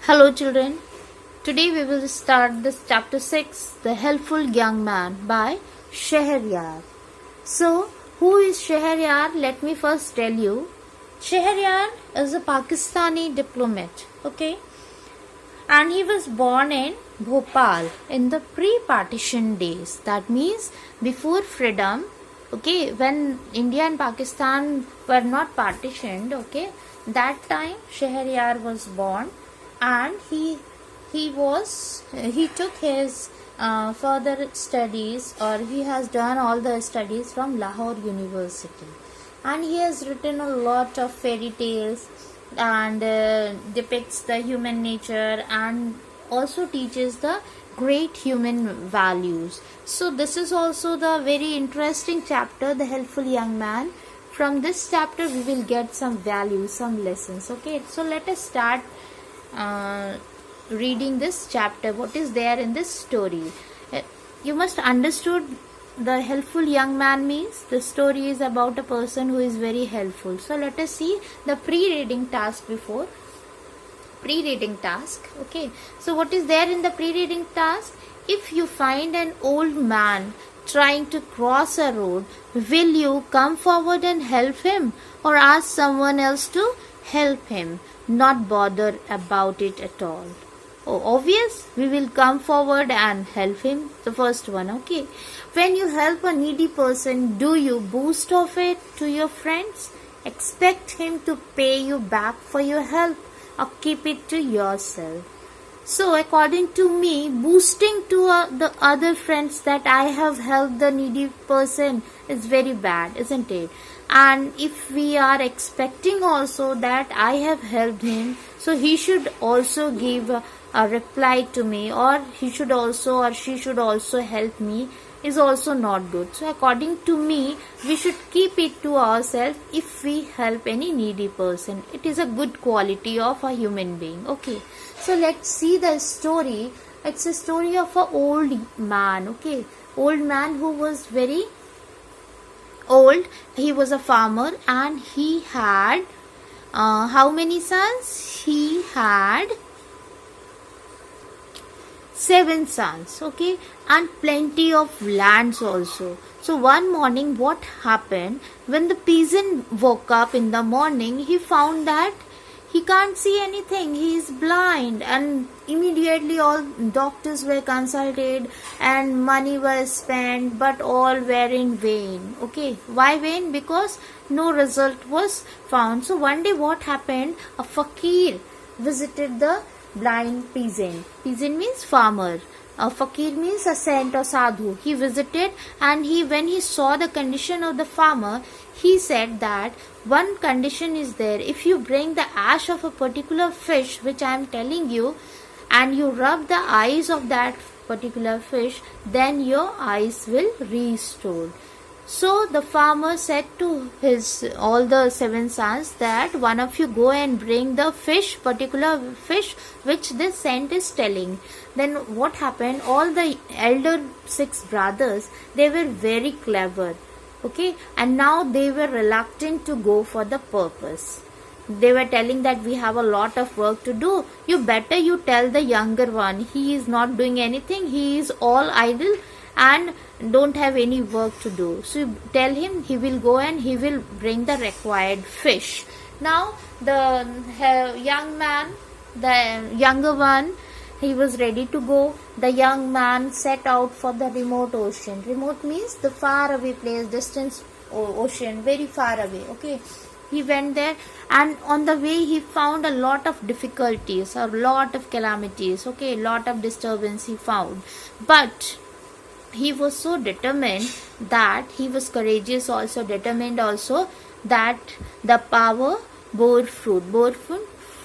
Hello, children. Today we will start this chapter 6, The Helpful Young Man by Shahryar. So, who is Shahryar? Let me first tell you. Shahryar is a Pakistani diplomat, okay? And he was born in Bhopal in the pre-partition days. That means before freedom, okay, when India and Pakistan were not partitioned, okay, that time Shahryar was born, and he took his further studies, or he has done all the studies from Lahore University, and he has written a lot of fairy tales and depicts the human nature and also teaches the great human values. So this is also the very interesting chapter, The Helpful Young Man. From this chapter we will get some values, some lessons. Okay, so let us start reading this chapter. What is there in this story? You must understood the helpful young man means the story is about a person who is very helpful. So let us see the pre-reading task before. Pre-reading task. Okay, so what is there in the pre-reading task? If you find an old man trying to cross a road, will you come forward and help him, or ask someone else to help him? Not bother about it at all. Oh, obvious, we will come forward and help him. The first one, okay. When you help a needy person, do you boast of it to your friends? Expect him to pay you back for your help, or keep it to yourself? So according to me, boasting to the other friends that I have helped the needy person is very bad, isn't it? And if we are expecting also that I have helped him, so he should also give a reply to me, or he should also, or she should also help me, is also not good. So according to me, we should keep it to ourselves if we help any needy person. It is a good quality of a human being. Okay, so let's see the story. It's a story of an old man. Okay, old man who was very old. He was a farmer, and he had how many sons? He had 7 sons, okay, and plenty of lands also. So one morning, what happened? When the peasant woke up in the morning, he found that he can't see anything. He is blind, and immediately all doctors were consulted and money was spent, but all were in vain. Okay, why vain? Because no result was found. So one day what happened? A fakir visited the blind peasant. Peasant means farmer. A fakir means a saint or sadhu. He visited, and when he saw the condition of the farmer, he said that one condition is there. If you bring the ash of a particular fish, which I am telling you, and you rub the eyes of that particular fish, then your eyes will restore. So the farmer said to his all the 7 sons that one of you go and bring the fish, particular fish which this saint is telling. Then what happened? All the elder 6 brothers, they were very clever, okay, and now they were reluctant to go for the purpose. They were telling that we have a lot of work to do. You better you tell the younger one, he is not doing anything, he is all idle and don't have any work to do. So you tell him, he will go and he will bring the required fish. Now the young man, the younger one, he was ready to go. The young man set out for the remote ocean. Remote means the far away place, distant ocean, very far away. Okay, he went there, and on the way he found a lot of difficulties, a lot of calamities. Okay, lot of disturbance he found, but he was so determined that he was courageous, also determined, also that the power bore fruit.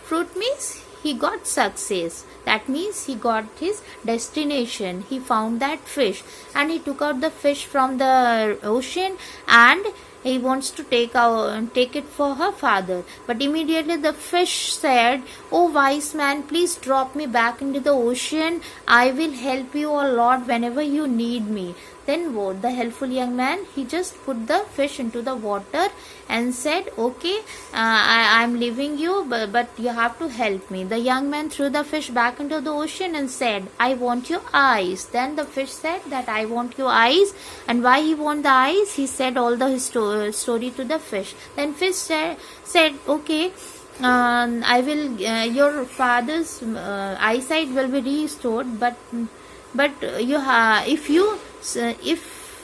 Fruit means he got success. That means he got his destination. He found that fish, and he took out the fish from the ocean, and he wants to take it for her father. But immediately the fish said, "Oh wise man, please drop me back into the ocean. I will help you a lot whenever you need me." Then what? The helpful young man, he just put the fish into the water and said, okay, I'm leaving you, but you have to help me. The young man threw the fish back into the ocean and said, I want your eyes. Then the fish said that I want your eyes. And why he want the eyes? He said all the story to the fish. Then fish said okay, I will, your father's eyesight will be restored, but if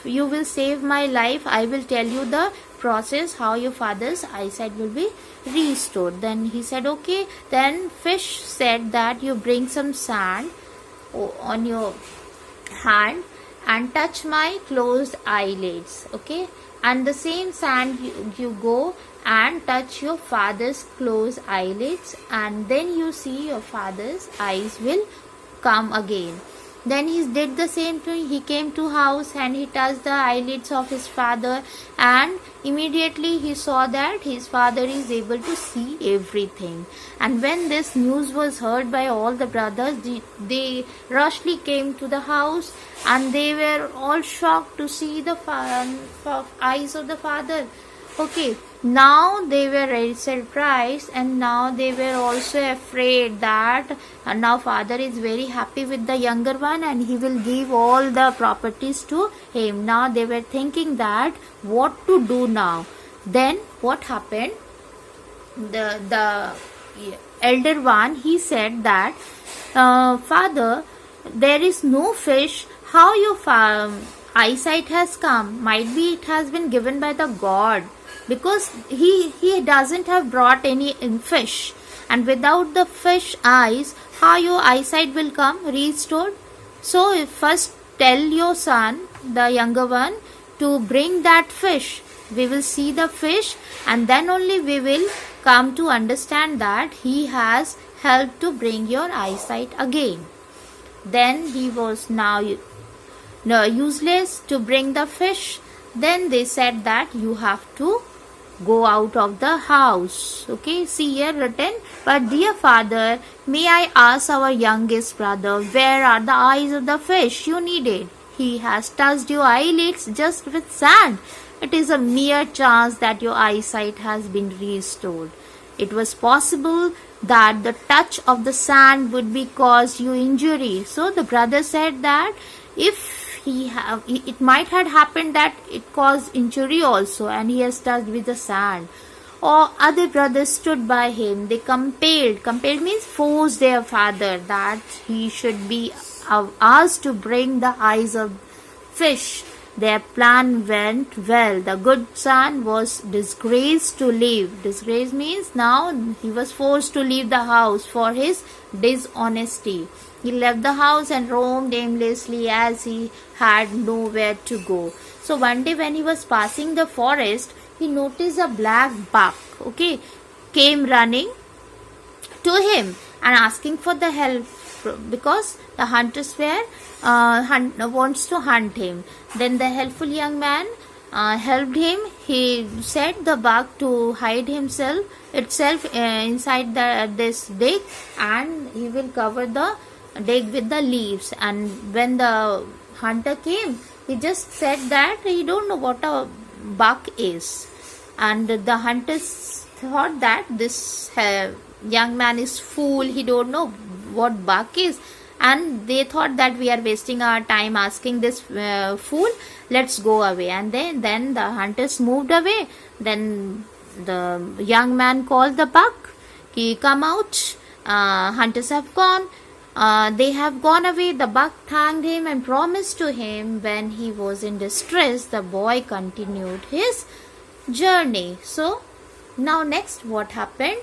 you will save my life, I will tell you the process how your father's eyesight will be restored. Then he said okay. Then fish said that you bring some sand on your hand and touch my closed eyelids, okay, and the same sand you go and touch your father's closed eyelids, and then you see your father's eyes will come again. Then he did the same thing. He came to house and he touched the eyelids of his father, and immediately he saw that his father is able to see everything. And when this news was heard by all the brothers, they rushly came to the house, and they were all shocked to see the eyes of the father. Okay, now they were very surprised, and now they were also afraid that now father is very happy with the younger one and he will give all the properties to him. Now they were thinking that what to do now. Then what happened? The elder one, he said that father, there is no fish. How your eyesight has come? Might be it has been given by the God, because he doesn't have brought any fish, and without the fish eyes, how your eyesight will come restored? So first tell your son, the younger one, to bring that fish. We will see the fish, and then only we will come to understand that he has helped to bring your eyesight again. Then he was now useless to bring the fish. Then they said that you have to go out of the house. Okay, see here written, but dear father, may I ask our youngest brother, where are the eyes of the fish you needed? He has touched your eyelids just with sand. It is a mere chance that your eyesight has been restored. It was possible that the touch of the sand would be cause you injury. So the brother said that if it might have happened that it caused injury also, and he has touched with the sand. Or other brothers stood by him. They compelled means forced their father that he should be asked to bring the eyes of fish. Their plan went well. The good son was disgraced to leave. Disgrace means now he was forced to leave the house for his dishonesty. He left the house and roamed aimlessly as he had nowhere to go. So one day when he was passing the forest, he noticed a black buck, okay, came running to him and asking for the help, because the hunters were wants to hunt him. Then the helpful young man helped him. He said the buck to hide itself inside this dig, and he will cover the dig with the leaves. And when the hunter came, he just said that he don't know what a buck is, and the hunters thought that this young man is fool, he don't know what buck is, and they thought that we are wasting our time asking this fool, let's go away. And then the hunters moved away. Then the young man called the buck, he come out, hunters have gone. They have gone away. The buck thanked him and promised to him when he was in distress. The boy continued his journey. So now next what happened?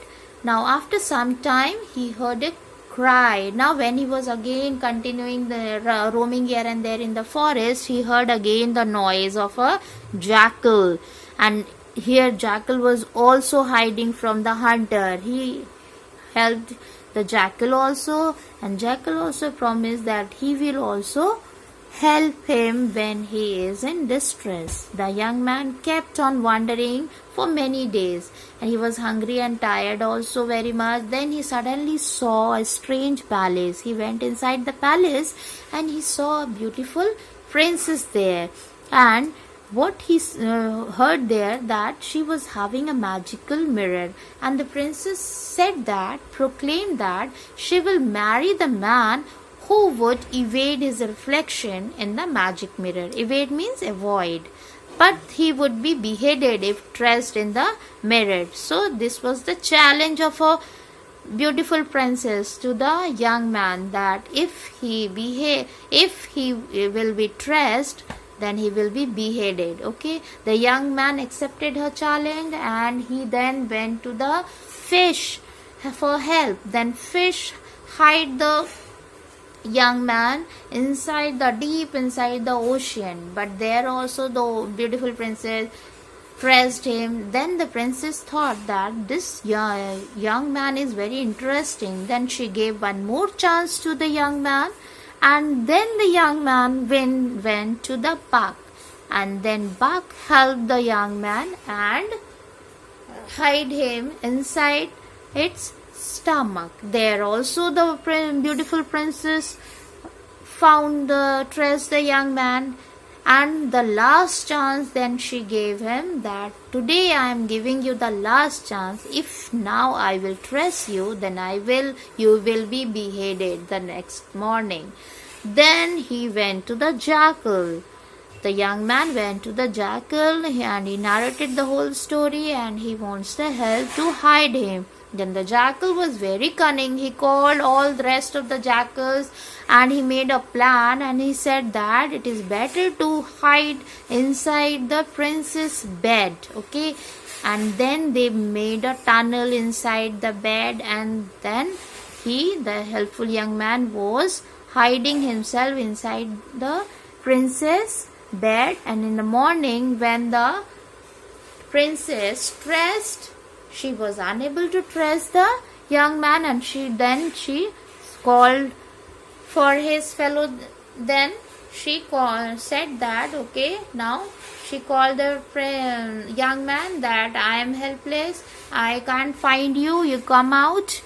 Now after some time he heard a cry. Now when he was again continuing the roaming here and there in the forest, he heard again the noise of a jackal, and here jackal was also hiding from the hunter. He helped the jackal also, and jackal also promised that he will also help him when he is in distress. The young man kept on wandering for many days, and he was hungry and tired also very much. Then he suddenly saw a strange palace. He went inside the palace and he saw a beautiful princess there, and what he heard there, that she was having a magical mirror, and the princess said that, proclaimed that she will marry the man who would evade his reflection in the magic mirror. Evade means avoid, but he would be beheaded if dressed in the mirror. So this was the challenge of a beautiful princess to the young man, that if he will be dressed, then he will be beheaded. Okay, the young man accepted her challenge, and he then went to the fish for help. Then fish hide the young man inside the deep inside the ocean, but there also the beautiful princess pressed him. Then the princess thought that this young man is very interesting. Then she gave one more chance to the young man, and then the young man went to the buck, and then buck helped the young man and hide him inside its stomach. There also the beautiful princess found traced the young man, and the last chance then she gave him, that today I am giving you the last chance. If now I will trace you, then you will be beheaded the next morning. Then he went to the jackal. The young man went to the jackal, and he narrated the whole story, and he wants the help to hide him. Then the jackal was very cunning. He called all the rest of the jackals, and he made a plan, and he said that it is better to hide inside the princess' bed. Okay, and then they made a tunnel inside the bed, and then the helpful young man, was hiding himself inside the princess' bed. And in the morning, when the princess dressed, she was unable to trace the young man, and she called for his fellow. Then she said that, okay, now she called the young man, that I am helpless, I can't find you, you come out.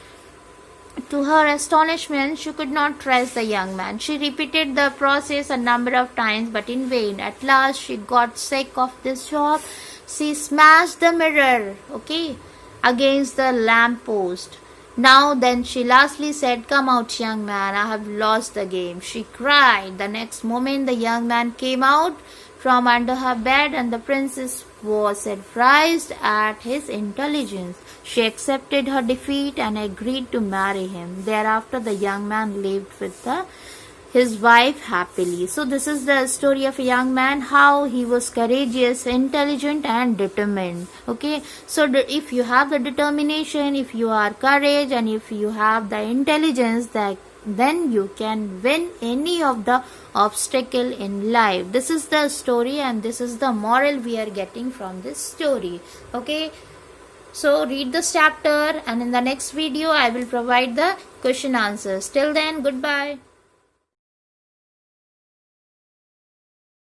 To her astonishment, she could not trace the young man. She repeated the process a number of times, but in vain. At last, she got sick of this job. She smashed the mirror, okay, against the lamp post. Now then she lastly said, come out, young man, I have lost the game. She cried. The next moment the young man came out from under her bed, and the princess was surprised at his intelligence. She accepted her defeat and agreed to marry him. Thereafter the young man lived with his wife happily. So this is the story of a young man, how he was courageous, intelligent and determined. Okay, so if you have the determination, if you are courage, and if you have the intelligence, then you can win any of the obstacle in life. This is the story, and this is the moral we are getting from this story. Okay, so read this chapter, and in the next video I will provide the question answers. Till then, goodbye.